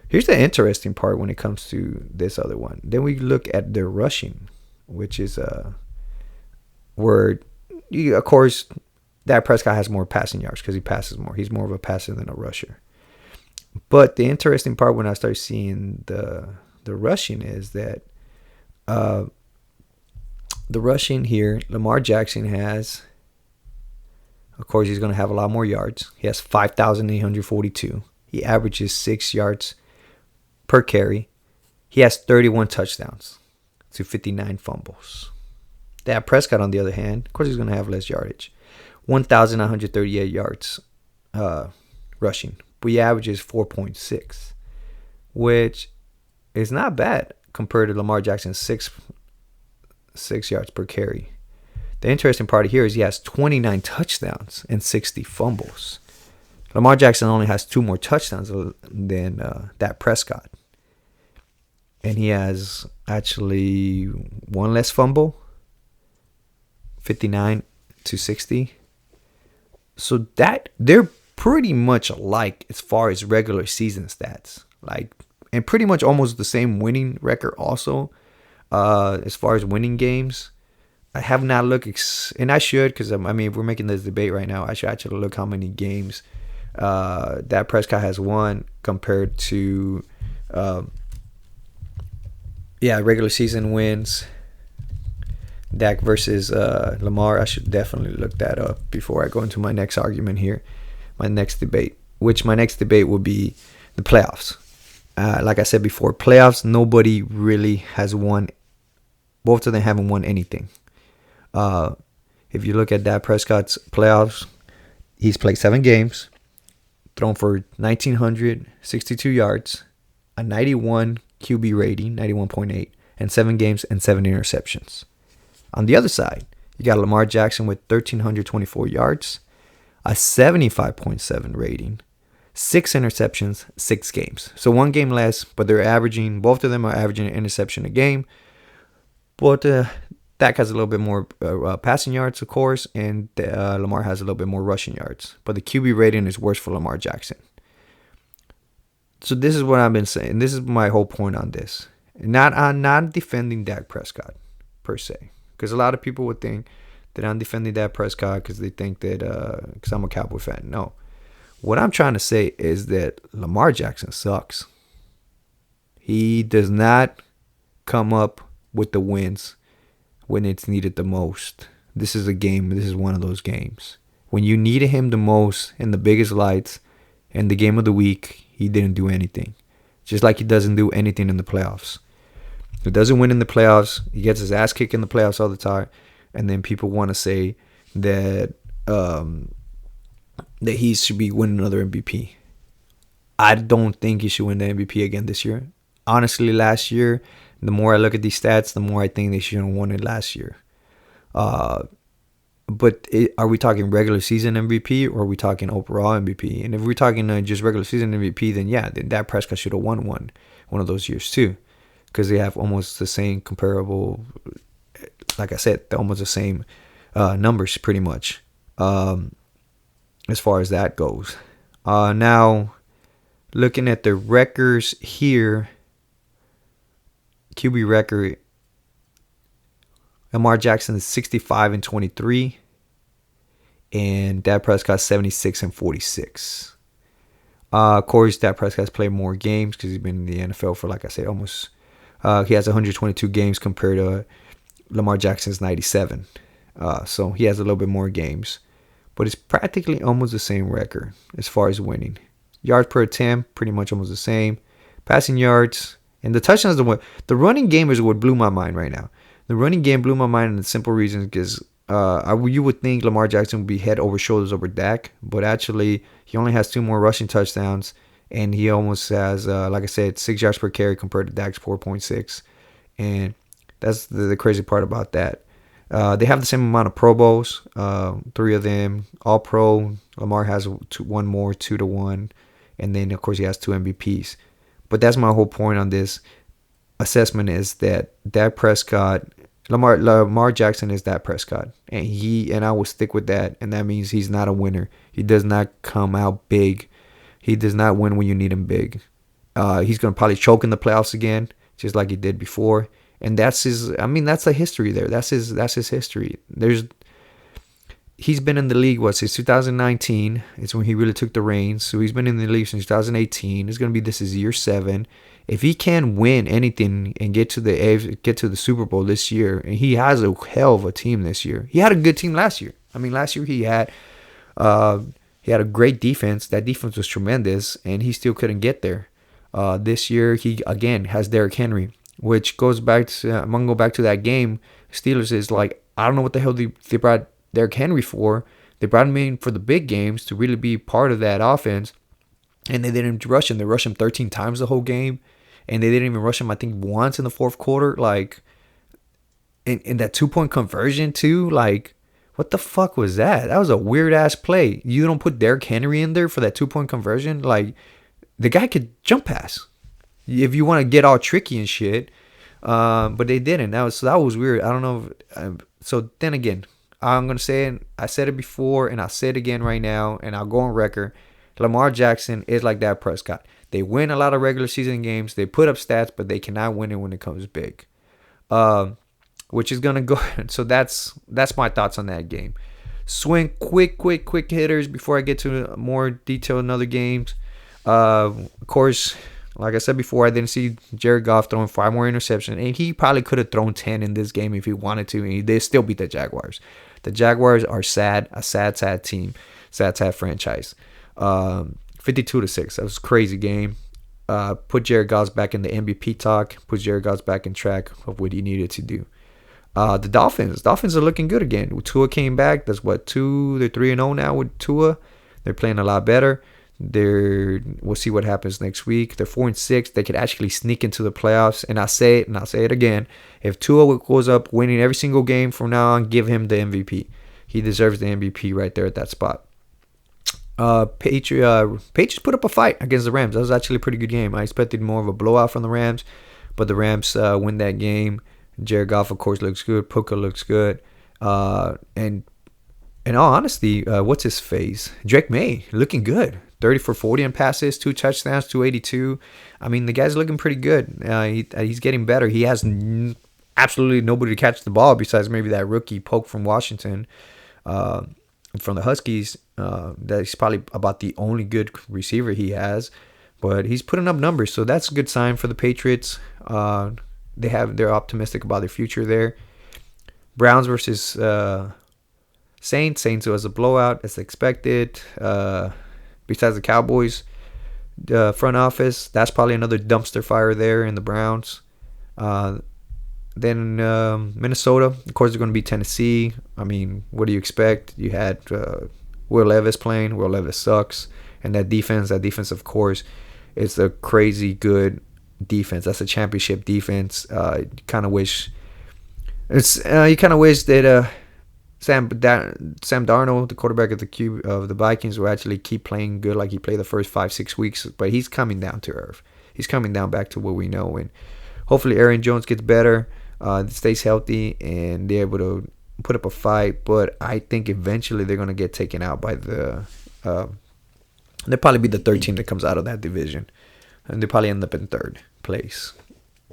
Speaker 1: Here's the interesting part when it comes to this other one. Then we look at their rushing, which is where, of course, Dak Prescott has more passing yards because he passes more. He's more of a passer than a rusher. But the interesting part when I start seeing the rushing is that the rushing here, Lamar Jackson has, of course, he's going to have a lot more yards. He has 5,842. He averages 6 yards per carry. He has 31 touchdowns to 59 fumbles. Dak Prescott, on the other hand, of course, he's going to have less yardage. 1,938 yards rushing. But he averages 4.6, which is not bad compared to Lamar Jackson's 6 yards per carry. The interesting part here is he has 29 touchdowns and 60 fumbles. Lamar Jackson only has 2 more touchdowns than Dak Prescott. And he has actually 1 less fumble, 59 to 60. So that they're pretty much alike as far as regular season stats. And pretty much almost the same winning record also. As far as winning games, I have not looked, and I should, because if we're making this debate right now, I should actually look how many games that Prescott has won compared to regular season wins. Dak versus Lamar. I should definitely look that up before I go into my next argument here, my next debate will be the playoffs. Like I said before, playoffs, nobody really has won. Both of them haven't won anything. If you look at Dak Prescott's playoffs, he's played 7 games, thrown for 1,962 yards, a 91 QB rating, 91.8, and 7 games and 7 interceptions. On the other side, you got Lamar Jackson with 1,324 yards, a 75.7 rating, 6 interceptions, 6 games. So 1 game less, but both of them are averaging an interception a game. But Dak has a little bit more passing yards, of course, and Lamar has a little bit more rushing yards. But the QB rating is worse for Lamar Jackson. So this is what I've been saying. This is my whole point on this. I'm not defending Dak Prescott, per se. Because a lot of people would think that I'm defending Dak Prescott because they think that because I'm a Cowboy fan. No. What I'm trying to say is that Lamar Jackson sucks. He does not come up with the wins when it's needed the most. This is a game. This is one of those games. When you needed him the most in the biggest lights in the game of the week, he didn't do anything. Just like he doesn't do anything in the playoffs. He doesn't win in the playoffs. He gets his ass kicked in the playoffs all the time. And then people want to say that that he should be winning another MVP. I don't think he should win the MVP again this year. Honestly, last year, the more I look at these stats, the more I think they should have won it last year. But are we talking regular season MVP or are we talking overall MVP? And if we're talking just regular season MVP, then Dak Prescott should have won one of those years too. Because they have almost the same comparable, like I said, almost the same numbers pretty much as far as that goes. Now, looking at the records here, QB record, Lamar Jackson is 65-23, and Dak Prescott 76-46. Of course, Dak Prescott's played more games because he's been in the NFL for, like I said, almost. He has 122 games compared to Lamar Jackson's 97. So he has a little bit more games. But it's practically almost the same record as far as winning. Yards per attempt, pretty much almost the same. Passing yards. And the touchdowns, the running game is what blew my mind right now. The running game blew my mind in the simple reason because you would think Lamar Jackson would be head over shoulders over Dak. But actually, he only has 2 more rushing touchdowns. And he almost has, like I said, 6 yards per carry compared to Dak's 4.6. And that's the crazy part about that. They have the same amount of Pro Bowls, 3 of them, all pro. Lamar has 1 more, 2-1. And then, of course, he has 2 MVPs. But that's my whole point on this assessment is that Dak Prescott, Lamar Jackson is Dak Prescott. And I will stick with that. And that means he's not a winner. He does not come out big. He does not win when you need him big. He's going to probably choke in the playoffs again, just like he did before. And that's that's the history there. That's his history. He's been in the league, since 2019. It's when he really took the reins. So he's been in the league since 2018. This is year 7. If he can win anything and get to the Super Bowl this year, and he has a hell of a team this year. He had a good team last year. Last year he had He had a great defense. That defense was tremendous, and he still couldn't get there. This year, he again has Derrick Henry, which goes back to I'm gonna go back to that game. Steelers is like, I don't know what the hell they brought Derrick Henry for. They brought him in for the big games to really be part of that offense, and they didn't rush him. They rushed him 13 times the whole game, and they didn't even rush him, I think, once in the fourth quarter. Like, in that 2-point conversion too. Like, what the fuck was that? That was a weird ass play. You don't put Derrick Henry in there for that 2-point conversion. Like, the guy could jump pass if you want to get all tricky and shit. But they didn't. That was weird. I don't know. So then again, I'm gonna say it. I said it before, and I'll say it again right now, and I'll go on record. Lamar Jackson is like Dak Prescott. They win a lot of regular season games. They put up stats, but they cannot win it when it comes big. Which is gonna go. So that's my thoughts on that game. Swing quick hitters before I get to more detail in other games. Of course, like I said before, I didn't see Jared Goff throwing 5 more interceptions, and he probably could have thrown 10 in this game if he wanted to, and they still beat the Jaguars. The Jaguars are a sad team, sad franchise. 52-6. That was a crazy game. Put Jared Goff back in the MVP talk. Put Jared Goff back in track of what he needed to do. The Dolphins are looking good again. Tua came back. That's what, they're 3-0 now with Tua. They're playing a lot better. We'll see what happens next week. They're 4-6. They could actually sneak into the playoffs. And I'll say it, and I'll say it again. If Tua goes up winning every single game from now on, give him the MVP. He deserves the MVP right there at that spot. Patriots put up a fight against the Rams. That was actually a pretty good game. I expected more of a blowout from the Rams, but the Rams win that game. Jared Goff, of course, looks good. Puka looks good. And in all honesty, what's his face? Drake May looking good. 30 for 40 on passes, 2 touchdowns, 282. I mean, the guy's looking pretty good. He's getting better. He has absolutely nobody to catch the ball besides maybe that rookie Polk from Washington, from the Huskies. That's probably about the only good receiver he has. But he's putting up numbers, so that's a good sign for the Patriots. They're optimistic about their future there. Browns versus Saints. Saints was a blowout as expected. Besides the Cowboys, front office, that's probably another dumpster fire there in the Browns. Then Minnesota, of course, they're going to be Tennessee. I mean, what do you expect? You had Will Levis playing. Will Levis sucks. And that defense, of course, it's a crazy good defense. That's a championship defense. You kind of wish that Sam Darnold, the quarterback of the Vikings, will actually keep playing good like he played the first 5-6 weeks. But he's coming down to earth. He's coming down back to what we know. And hopefully Aaron Jones gets better, stays healthy, and they're able to put up a fight. But I think eventually they're going to get taken out by they'll probably be the third team that comes out of that division. And they'll probably end up in third place.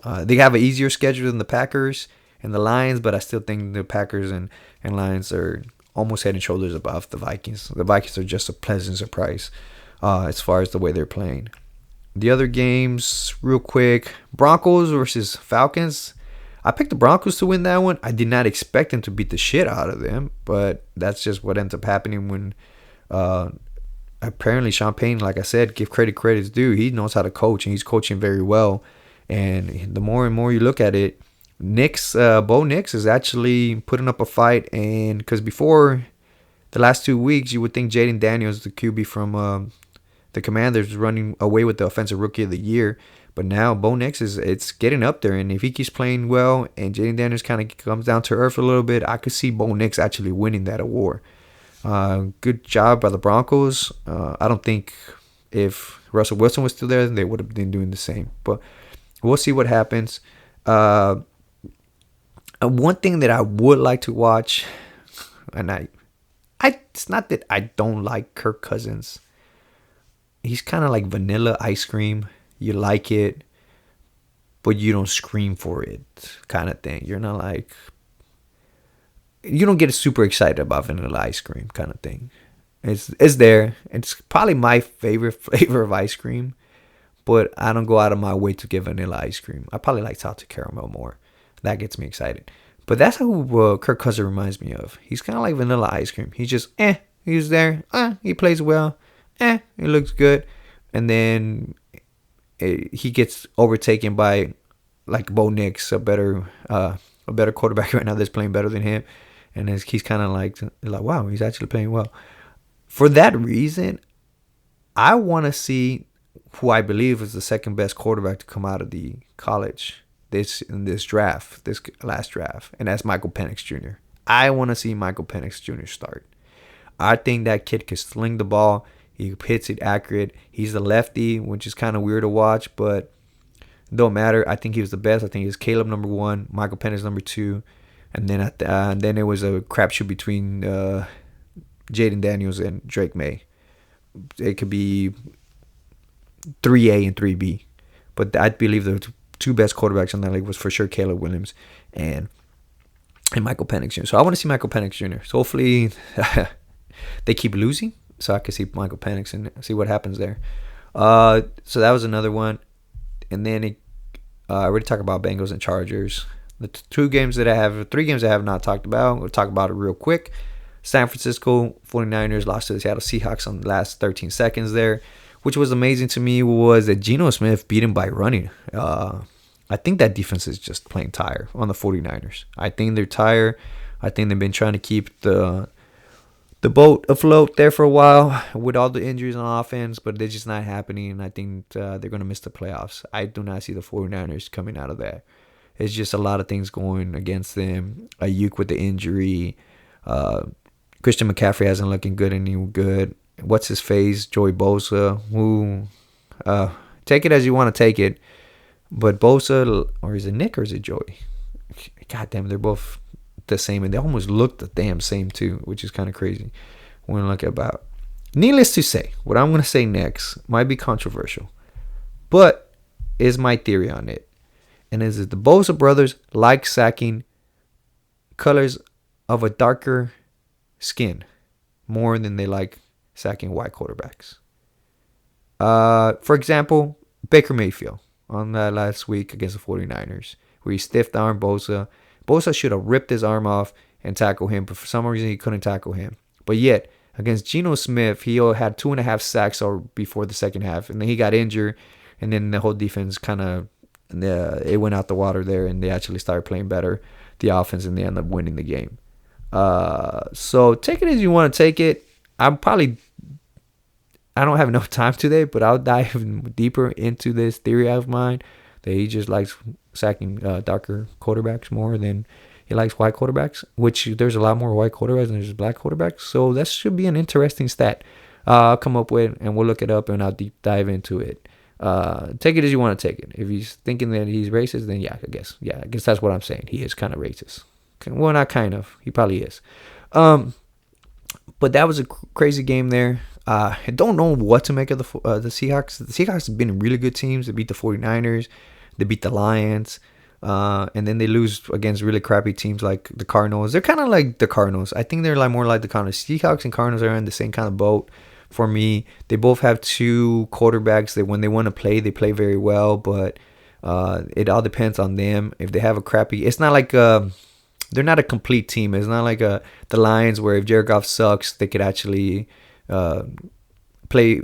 Speaker 1: They have an easier schedule than the Packers and the Lions, but I still think the Packers and Lions are almost head and shoulders above the Vikings. The Vikings are just a pleasant surprise as far as the way they're playing. The other games, real quick, Broncos versus Falcons. I picked the Broncos to win that one. I did not expect them to beat the shit out of them, but that's just what ends up happening when apparently Sean Payton, like I said, give credit's due. He knows how to coach, and he's coaching very well. And the more and more you look at it, Bo Nix is actually putting up a fight. And because before the last 2 weeks, you would think Jaden Daniels, the QB from the Commanders, was running away with the Offensive Rookie of the Year. But now Bo Nix it's getting up there. And if he keeps playing well and Jaden Daniels kind of comes down to earth a little bit, I could see Bo Nix actually winning that award. Good job by the Broncos. I don't think if Russell Wilson was still there, they would have been doing the same. But we'll see what happens. One thing that I would like to watch, and it's not that I don't like Kirk Cousins. He's kind of like vanilla ice cream. You like it, but you don't scream for it, kind of thing. You're not like, you don't get super excited about vanilla ice cream, kind of thing. It's there. It's probably my favorite flavor of ice cream, but I don't go out of my way to get vanilla ice cream. I probably like salted caramel more. That gets me excited. But that's who Kirk Cousins reminds me of. He's kind of like vanilla ice cream. He's just, he's there. He plays well. It looks good. And then he gets overtaken by like Bo Nix, a better quarterback right now that's playing better than him. And he's kind of like, wow, he's actually playing well. For that reason, I want to see who I believe is the second best quarterback to come out of the college in this draft, this last draft, and that's Michael Penix Jr. I want to see Michael Penix Jr. start. I think that kid can sling the ball. He hits it accurate. He's a lefty, which is kind of weird to watch, but it don't matter. I think he was the best. I think he was Caleb number 1, Michael Penix number 2, and then it was a crapshoot between Jaden Daniels and Drake May. It could be 3A and 3B, but I believe the two best quarterbacks in that league was for sure Caleb Williams and Michael Penix Jr. So I want to see Michael Penix Jr. So hopefully they keep losing, so I can see Michael Penix and see what happens there. So that was another one, and then I already talked about Bengals and Chargers. The 3 games that I have not talked about. We'll talk about it real quick. San Francisco 49ers lost to the Seattle Seahawks on the last 13 seconds there. Which was amazing to me was that Geno Smith beat him by running. I think that defense is just playing tired on the 49ers. I think they're tired. I think they've been trying to keep the boat afloat there for a while with all the injuries on offense, but they're just not happening, and I think they're going to miss the playoffs. I do not see the 49ers coming out of that. It's just a lot of things going against them. Ayuk with the injury. Christian McCaffrey hasn't looking good any good. What's his face? Joey Bosa. Who? Take it as you want to take it. But Bosa, or is it Nick or is it Joey? God damn, they're both the same, and they almost look the damn same too, which is kind of crazy when I look about. Needless to say, what I'm going to say next might be controversial, but is my theory on it. And is that the Bosa brothers like sacking colors of a darker skin more than they like sacking white quarterbacks. For example, Baker Mayfield on that last week against the 49ers, where he stiffed arm Bosa. Bosa should have ripped his arm off and tackled him, but for some reason he couldn't tackle him. But yet, against Geno Smith, he had 2.5 sacks before the second half, and then he got injured, and then the whole defense kind of it went out the water there, and they actually started playing better, the offense, and they ended up winning the game. So take it as you want to take it. I don't have enough time today, but I'll dive deeper into this theory of mine that he just likes sacking darker quarterbacks more than he likes white quarterbacks, which there's a lot more white quarterbacks than there's black quarterbacks. So that should be an interesting stat I'll come up with, and we'll look it up, and I'll deep dive into it. Take it as you want to take it. If he's thinking that he's racist, then I guess that's what I'm saying. He is kind of racist. Well, not kind of. He probably is. But that was a crazy game there. I don't know what to make of the Seahawks. The Seahawks have been really good teams. They beat the 49ers. They beat the Lions. And then they lose against really crappy teams like the Cardinals. They're kind of like the Cardinals. I think they're more like the Cardinals. Seahawks and Cardinals are in the same kind of boat for me. They both have 2 quarterbacks that when they want to play, they play very well. But it all depends on them. If they have a crappy... It's not like... they're not a complete team. It's not like the Lions where if Jared Goff sucks, they could actually play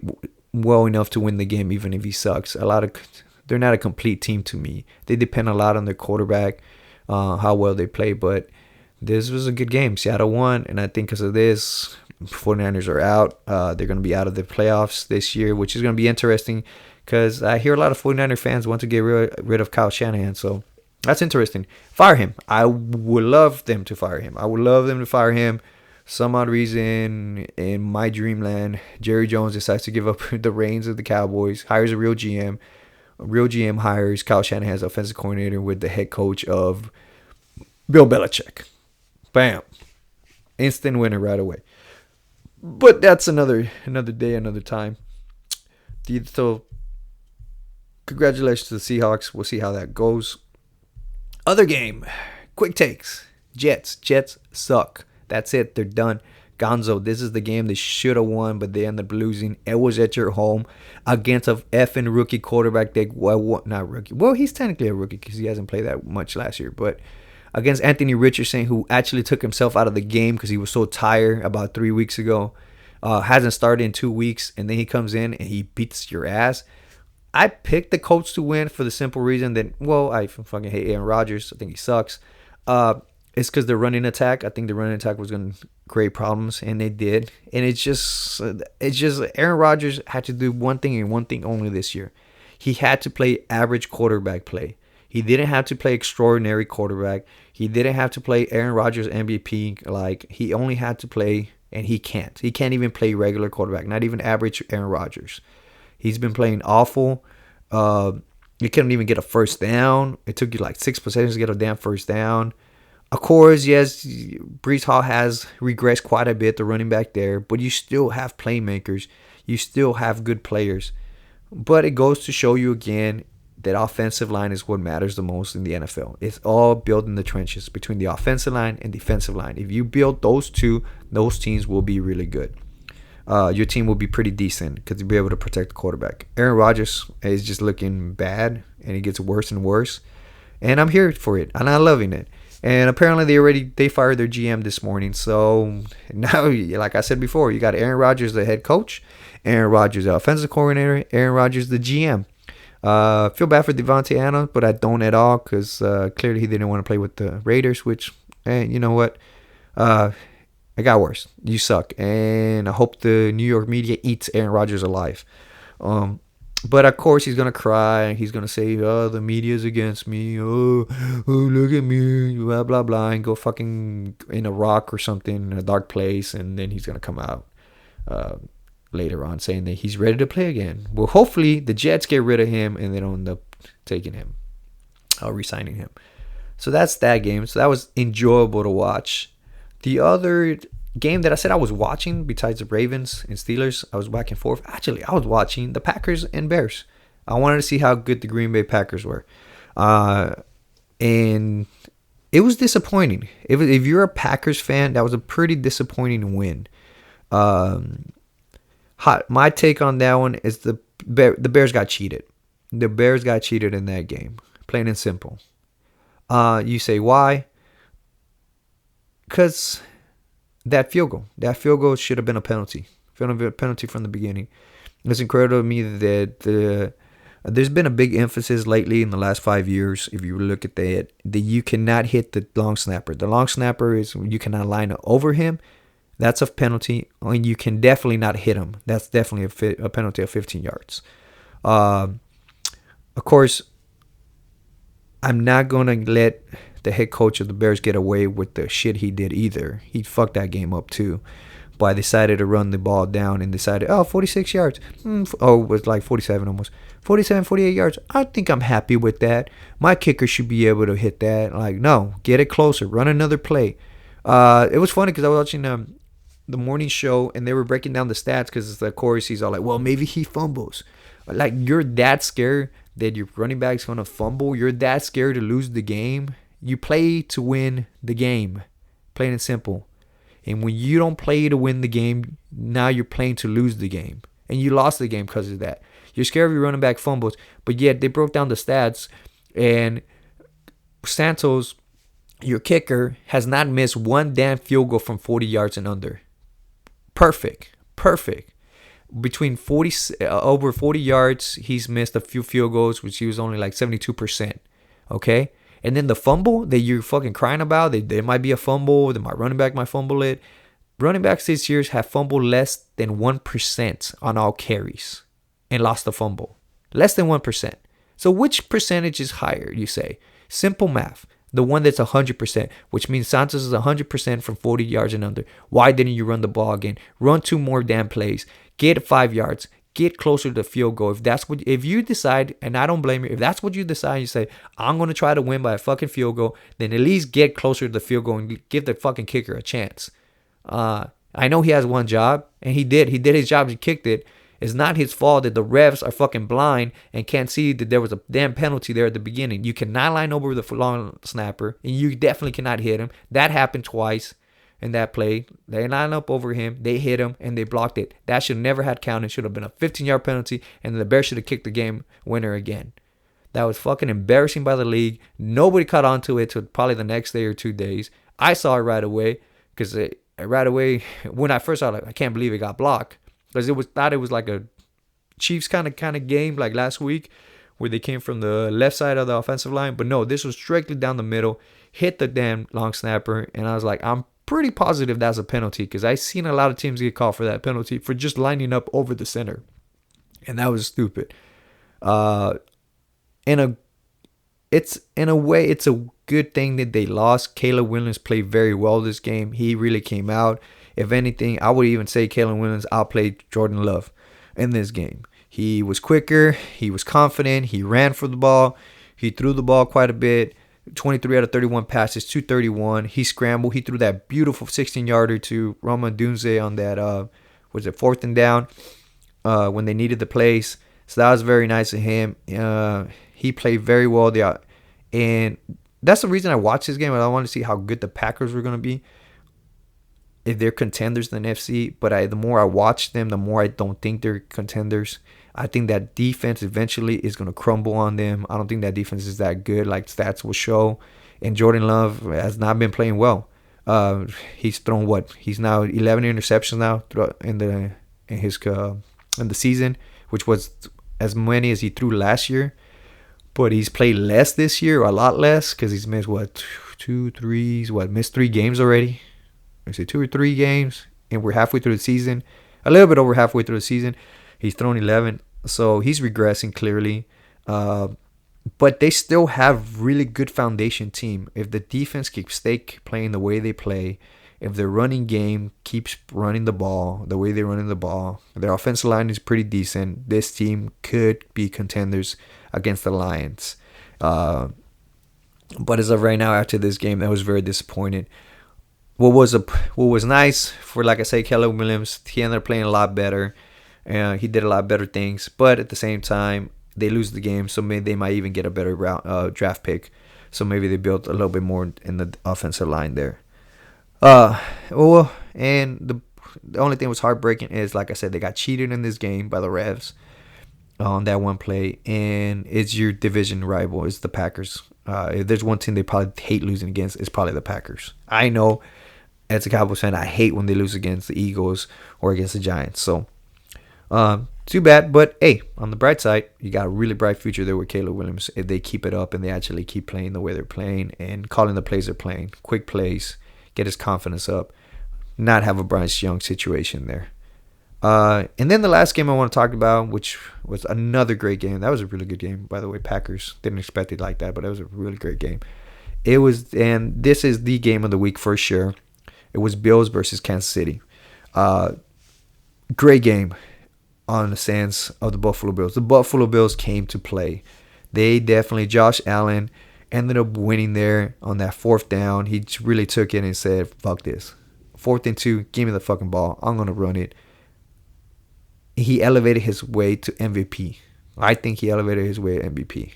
Speaker 1: well enough to win the game even if he sucks. They're not a complete team to me. They depend a lot on their quarterback, how well they play. But this was a good game. Seattle won, and I think because of this, 49ers are out. They're going to be out of the playoffs this year, which is going to be interesting because I hear a lot of 49er fans want to get rid of Kyle Shanahan. So that's interesting. Fire him. I would love them to fire him. Some odd reason in my dreamland, Jerry Jones decides to give up the reins of the Cowboys, hires a real GM. A real GM hires Kyle Shanahan as offensive coordinator with the head coach of Bill Belichick. Bam. Instant winner right away. But that's another day, another time. So, congratulations to the Seahawks. We'll see how that goes. Other game. Quick takes. Jets suck. That's it. They're done. Gonzo, this is the game they should have won, but they ended up losing. It was at your home against a effing rookie quarterback. Not rookie. Well, he's technically a rookie because he hasn't played that much last year. But against Anthony Richardson, who actually took himself out of the game because he was so tired about 3 weeks ago. hasn't started in 2 weeks, and then he comes in and he beats your ass. I picked the Colts to win for the simple reason that, well, I fucking hate Aaron Rodgers. I think he sucks. It's because the running attack. I think the running attack was going to create problems, and they did. And it's just Aaron Rodgers had to do one thing and one thing only this year. He had to play average quarterback play. He didn't have to play extraordinary quarterback. He didn't have to play Aaron Rodgers MVP. Like, he only had to play, and he can't. He can't even play regular quarterback, not even average Aaron Rodgers. He's been playing awful. You couldn't even get a first down. It took you like 6 possessions to get a damn first down. Of course, yes, Breece Hall has regressed quite a bit, the running back there, but you still have playmakers. You still have good players. But it goes to show you again that offensive line is what matters the most in the NFL. It's all built in the trenches between the offensive line and defensive line. If you build those two, those teams will be really good. Your team will be pretty decent because you'll be able to protect the quarterback. Aaron Rodgers is just looking bad, and it gets worse and worse. And I'm here for it, and I'm loving it. And apparently they fired their GM this morning. So now, like I said before, you got Aaron Rodgers, the head coach, Aaron Rodgers, the offensive coordinator, Aaron Rodgers, the GM. Feel bad for Devontae Adams, but I don't at all because clearly he didn't want to play with the Raiders, which, you know what? It got worse. You suck. And I hope the New York media eats Aaron Rodgers alive. But of course he's going to cry. He's going to say, oh, the media's against me. Oh, look at me. Blah, blah, blah. And go fucking in a rock or something in a dark place. And then he's going to come out later on saying that he's ready to play again. Well, hopefully the Jets get rid of him and they don't end up taking him or re-signing him. So that's that game. So that was enjoyable to watch. The other game that I said I was watching, besides the Ravens and Steelers, I was back and forth. Actually, I was watching the Packers and Bears. I wanted to see how good the Green Bay Packers were. And it was disappointing. If you're a Packers fan, that was a pretty disappointing win. My take on that one is the Bears got cheated. The Bears got cheated in that game. Plain and simple. You say, why? Because that field goal should have been a penalty. Penalty from the beginning. It's incredible to me that there's been a big emphasis lately in the last 5 years, if you look at that you cannot hit the long snapper. The long snapper is you cannot line over him. That's a penalty. And you can definitely not hit him. That's definitely a penalty of 15 yards. Of course, I'm not going to let the head coach of the Bears get away with the shit he did either. He fucked that game up too. But I decided to run the ball down and decided, 46 yards. It was like 47 almost. 47, 48 yards. I think I'm happy with that. My kicker should be able to hit that. Like, no, get it closer. Run another play. It was funny because I was watching the morning show and they were breaking down the stats because of course he's all like, well, maybe he fumbles. Like, you're that scared that your running back's going to fumble? You're that scared to lose the game? You play to win the game. Plain and simple. And when you don't play to win the game, now you're playing to lose the game. And you lost the game because of that. You're scared of your running back fumbles. But yet they broke down the stats. And Santos, your kicker, has not missed one damn field goal from 40 yards and under. Perfect. Between over 40 yards, he's missed a few field goals, which he was only like 72%. Okay? And then the fumble that you're fucking crying about, there might be a fumble, that my running back might fumble it. Running backs this year have fumbled less than 1% on all carries and lost the fumble. Less than 1%. So which percentage is higher, you say? Simple math. The one that's 100%, which means Santos is 100% from 40 yards and under. Why didn't you run the ball again? Run 2 more damn plays. Get 5 yards. Get closer to the field goal. If you decide, and I don't blame you, if that's what you decide, you say, I'm going to try to win by a fucking field goal, then at least get closer to the field goal and give the fucking kicker a chance. I know he has one job, and he did. He did his job. He kicked it. It's not his fault that the refs are fucking blind and can't see that there was a damn penalty there at the beginning. You cannot line over the long snapper, and you definitely cannot hit him. That happened twice. In that play, they lined up over him, they hit him, and they blocked it. That should never have counted. Should have been a 15-yard penalty, and the Bears should have kicked the game winner again. That was fucking embarrassing by the league. Nobody caught on to it till probably the next day or 2 days. I saw it right away because right away, when I first saw it, like, I can't believe it got blocked, because it was like a Chiefs kind of game like last week, where they came from the left side of the offensive line. But no, this was strictly down the middle, hit the damn long snapper, and I was like, I'm pretty positive that's a penalty, because I seen a lot of teams get called for that penalty for just lining up over the center, and that was stupid. Uh, in a in a way, it's a good thing that they lost. Caleb Williams played very well this game. He really came out. If anything, I would even say Caleb Williams outplayed Jordan Love in this game. He was quicker. He was confident. He ran for the ball. He threw the ball quite a bit. 23 out of 31 passes, 231. He scrambled. He threw that beautiful 16-yarder to Roma Dunze on that, was it 4th and down, when they needed the plays. So that was very nice of him. He played very well there. And that's the reason I watched this game. I want to see how good the Packers were going to be, if they're contenders in the NFC. But the more I watch them, the more I don't think they're contenders. I think that defense eventually is going to crumble on them. I don't think that defense is that good, like stats will show. And Jordan Love has not been playing well. He's thrown He's now 11 interceptions now in the season, which was as many as he threw last year. But he's played less this year, a lot less, because he's missed missed 3 games already. I say 2 or 3 games, and we're halfway through the season, a little bit over halfway through the season. He's thrown 11, so he's regressing clearly. But they still have really good foundation team. If the defense keeps playing the way they play, if their running game keeps running the ball the way they're running the ball, their offensive line is pretty decent. This team could be contenders against the Lions. But as of right now, after this game, that was very disappointing. What was nice for, like I say, Caleb Williams, he ended up playing a lot better. He did a lot better things. But at the same time, they lose the game, so maybe they might even get a better draft pick. So maybe they built a little bit more in the offensive line there. And the only thing that was heartbreaking is, like I said, they got cheated in this game by the refs on that one play, and it's your division rival. It's the Packers. If there's one team they probably hate losing against, it's probably the Packers. I know, as a Cowboys fan, I hate when they lose against the Eagles or against the Giants. So, too bad. But hey, on the bright side, you got a really bright future there with Caleb Williams if they keep it up and they actually keep playing the way they're playing and calling the plays they're playing, quick plays, get his confidence up, not have a Bryce Young situation there. And then the last game I want to talk about, which was another great game. That was a really good game, by the way. Packers didn't expect it like that, but it was a really great game. And this is the game of the week for sure. It was Bills versus Kansas City. Great game on the sense of the Buffalo Bills. The Buffalo Bills came to play. They definitely, Josh Allen ended up winning there on that 4th down. He really took it and said, fuck this. 4th and 2, give me the fucking ball. I'm going to run it. He elevated his way to MVP. I think he elevated his way to MVP.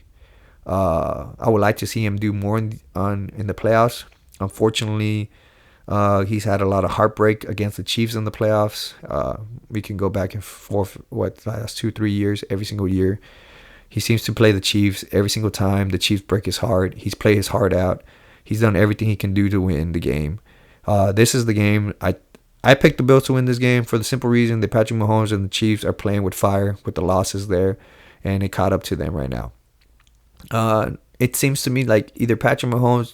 Speaker 1: I would like to see him do more in the playoffs. Unfortunately, he's had a lot of heartbreak against the Chiefs in the playoffs. We can go back and forth, the last 2-3 years, every single year. He seems to play the Chiefs every single time. The Chiefs break his heart. He's played his heart out. He's done everything he can do to win the game. This is the game. I picked the Bills to win this game for the simple reason that Patrick Mahomes and the Chiefs are playing with fire with the losses there, and it caught up to them right now. It seems to me like either Patrick Mahomes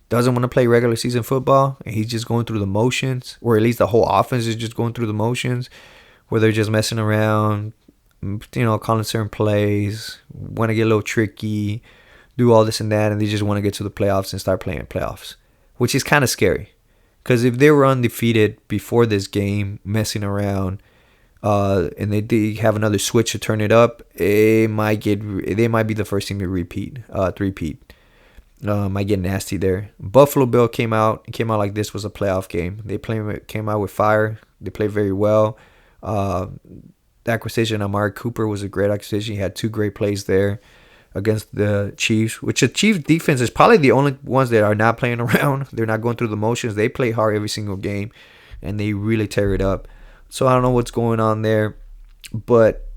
Speaker 1: doesn't want to play regular season football and he's just going through the motions, or at least the whole offense is just going through the motions, where they're just messing around, calling certain plays, want to get a little tricky, do all this and that, and they just want to get to the playoffs and start playing playoffs, which is kind of scary. Because if they were undefeated before this game, messing around, and they have another switch to turn it up, they might be the first team to three-peat. Might get nasty there. Buffalo Bill came out like this was a playoff game. They came out with fire. They played very well. The acquisition of Amari Cooper was a great acquisition. He had 2 great plays there against the Chiefs, which the Chiefs defense is probably the only ones that are not playing around. They're not going through the motions. They play hard every single game, and they really tear it up. So I don't know what's going on there, but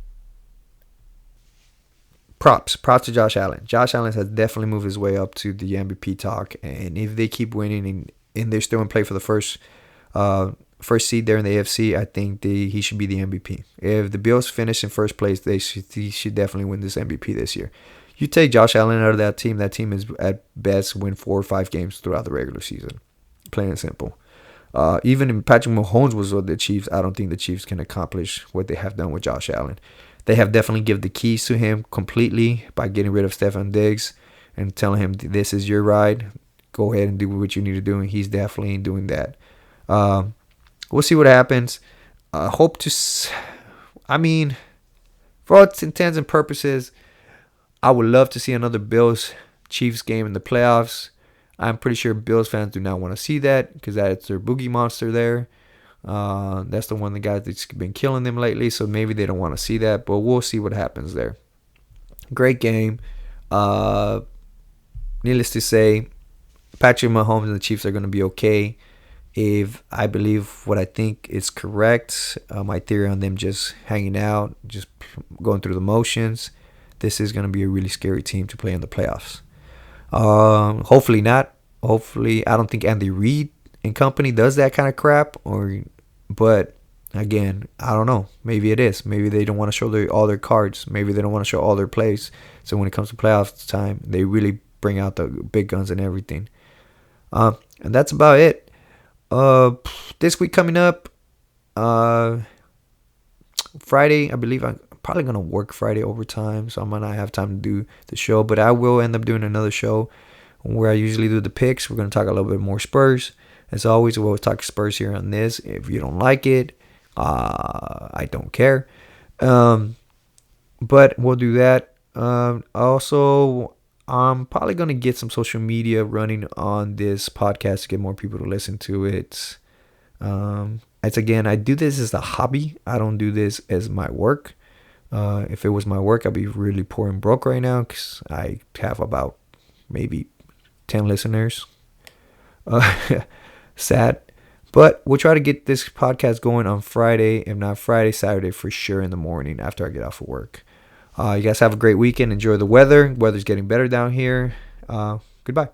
Speaker 1: props to Josh Allen. Josh Allen has definitely moved his way up to the MVP talk, and if they keep winning and they're still in play for the first First seed there in the AFC, I think he should be the MVP. If the Bills finish in first place, he should definitely win this MVP this year. You take Josh Allen out of that team is at best win 4 or 5 games throughout the regular season. Plain and simple. Even if Patrick Mahomes was with the Chiefs, I don't think the Chiefs can accomplish what they have done with Josh Allen. They have definitely given the keys to him completely by getting rid of Stefon Diggs and telling him this is your ride. Go ahead and do what you need to do, and he's definitely doing that. We'll see what happens. For all intents and purposes, I would love to see another Bills-Chiefs game in the playoffs. I'm pretty sure Bills fans do not want to see that because that's their boogie monster there. That's the one of the guys that's been killing them lately, so maybe they don't want to see that, but we'll see what happens there. Great game. Needless to say, Patrick Mahomes and the Chiefs are going to be okay. If I believe what I think is correct, my theory on them just hanging out, just going through the motions, this is going to be a really scary team to play in the playoffs. Hopefully not. Hopefully, I don't think Andy Reid and company does that kind of crap. But again, I don't know. Maybe it is. Maybe they don't want to show all their cards. Maybe they don't want to show all their plays. So when it comes to playoffs time, they really bring out the big guns and everything. And that's about it. This week coming up, Friday, I believe I'm probably going to work Friday overtime, so I might not have time to do the show, but I will end up doing another show where I usually do the picks. We're going to talk a little bit more Spurs. As always, we'll talk Spurs here on this. If you don't like it, I don't care. But we'll do that. Also, I'm probably going to get some social media running on this podcast to get more people to listen to it. Again, I do this as a hobby. I don't do this as my work. If it was my work, I'd be really poor and broke right now because I have about maybe 10 listeners. Sad. But we'll try to get this podcast going on Friday. If not Friday, Saturday for sure in the morning after I get off of work. You guys have a great weekend. Enjoy the weather. Weather's getting better down here. Goodbye.